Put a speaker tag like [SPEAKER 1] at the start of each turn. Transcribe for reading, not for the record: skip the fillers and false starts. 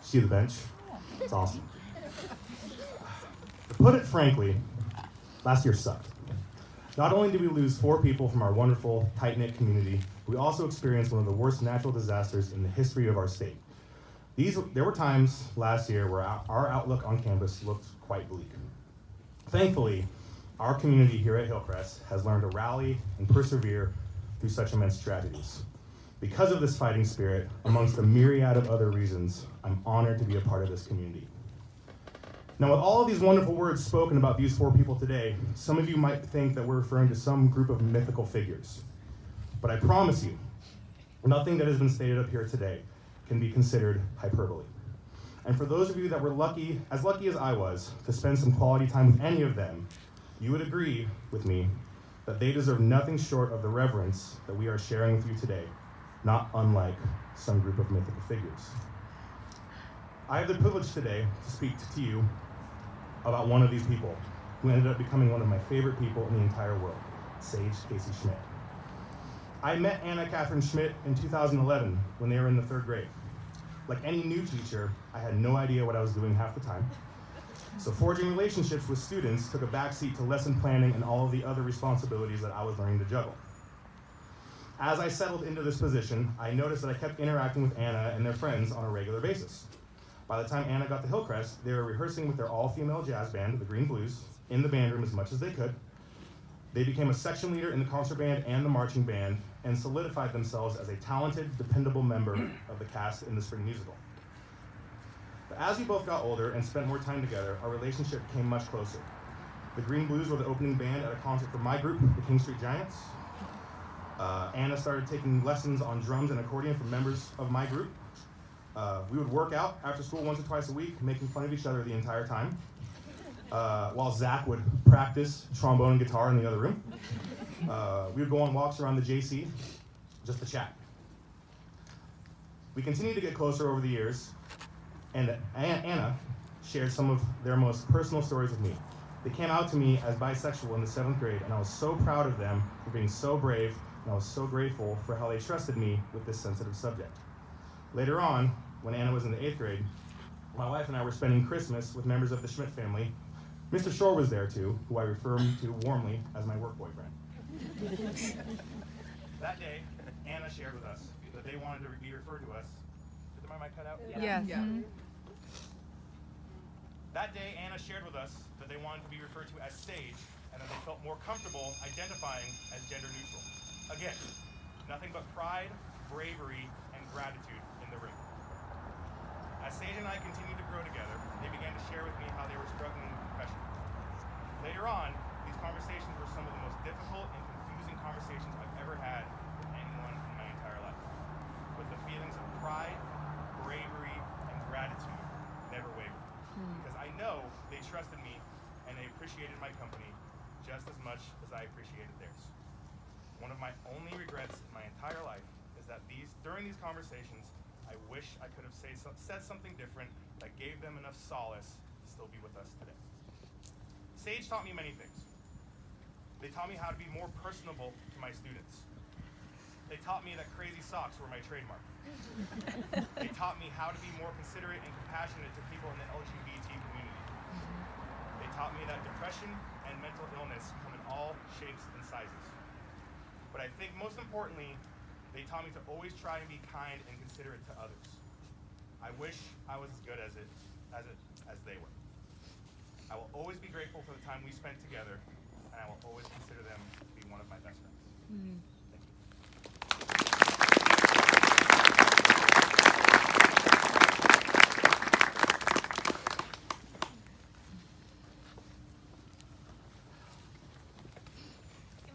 [SPEAKER 1] See the bench? It's awesome. To put it frankly, last year sucked. Not only did we lose 4 people from our wonderful, tight-knit community, we also experienced one of the worst natural disasters in the history of our state. There were times last year where our outlook on campus looked quite bleak. Thankfully, our community here at Hillcrest has learned to rally and persevere through such immense tragedies. Because of this fighting spirit, amongst a myriad of other reasons, I'm honored to be a part of this community. Now, with all of these wonderful words spoken about these 4 people today, some of you might think that we're referring to some group of mythical figures. But I promise you, nothing that has been stated up here today can be considered hyperbole. And for those of you that were lucky as I was, to spend some quality time with any of them, you would agree with me that they deserve nothing short of the reverence that we are sharing with you today, not unlike some group of mythical figures. I have the privilege today to speak to you about one of these people who ended up becoming one of my favorite people in the entire world, Sage Casey Schmidt. I met Anna Catherine Schmidt in 2011 when they were in the 3rd grade. Like any new teacher, I had no idea what I was doing half the time. So forging relationships with students took a backseat to lesson planning and all of the other responsibilities that I was learning to juggle. As I settled into this position, I noticed that I kept interacting with Anna and their friends on a regular basis. By the time Anna got to Hillcrest, they were rehearsing with their all-female jazz band, the Green Blues, in the band room as much as they could. They became a section leader in the concert band and the marching band, and solidified themselves as a talented, dependable member of the cast in the spring musical. But as we both got older and spent more time together, our relationship became much closer. The Green Blues were the opening band at a concert for my group, the King Street Giants. Anna started taking lessons on drums and accordion from members of my group. We would work out after school once or twice a week, making fun of each other the entire time, while Zach would practice trombone and guitar in the other room. We would go on walks around the JC, just to chat. We continued to get closer over the years, and Anna shared some of their most personal stories with me. They came out to me as bisexual in the 7th grade, and I was so proud of them for being so brave, and I was so grateful for how they trusted me with this sensitive subject. Later on, when Anna was in the 8th grade, my wife and I were spending Christmas with members of the Schmidt family. Mr. Shore was there too, who I refer to warmly as my work boyfriend. That day, Anna shared with us that they wanted to be referred to us. Did my mic cut out?
[SPEAKER 2] Yeah. Mm-hmm.
[SPEAKER 1] That day, Anna shared with us that they wanted to be referred to as Sage, and that they felt more comfortable identifying as gender neutral. Again, nothing but pride, bravery, and gratitude in the ring. As Sage and I continued to grow together, they began to share with me how they were struggling with depression. Later on, these conversations were some of the most difficult and confusing conversations I've ever had with anyone in my entire life. But the feelings of pride, bravery, and gratitude never wavered. Because I know they trusted me and they appreciated my company just as much as I appreciated theirs. One of my only regrets in my entire life is that during these conversations, I wish I could have said something different that gave them enough solace to still be with us today. Sage taught me many things. They taught me how to be more personable to my students. They taught me that crazy socks were my trademark. They taught me how to be more considerate and compassionate to people in the LGBT community. They taught me that depression and mental illness come in all shapes and sizes. But I think most importantly, they taught me to always try and be kind and considerate to others. I wish I was as good as they were. I will always be grateful for the time we spent together, and I will always consider them to be one of my best friends.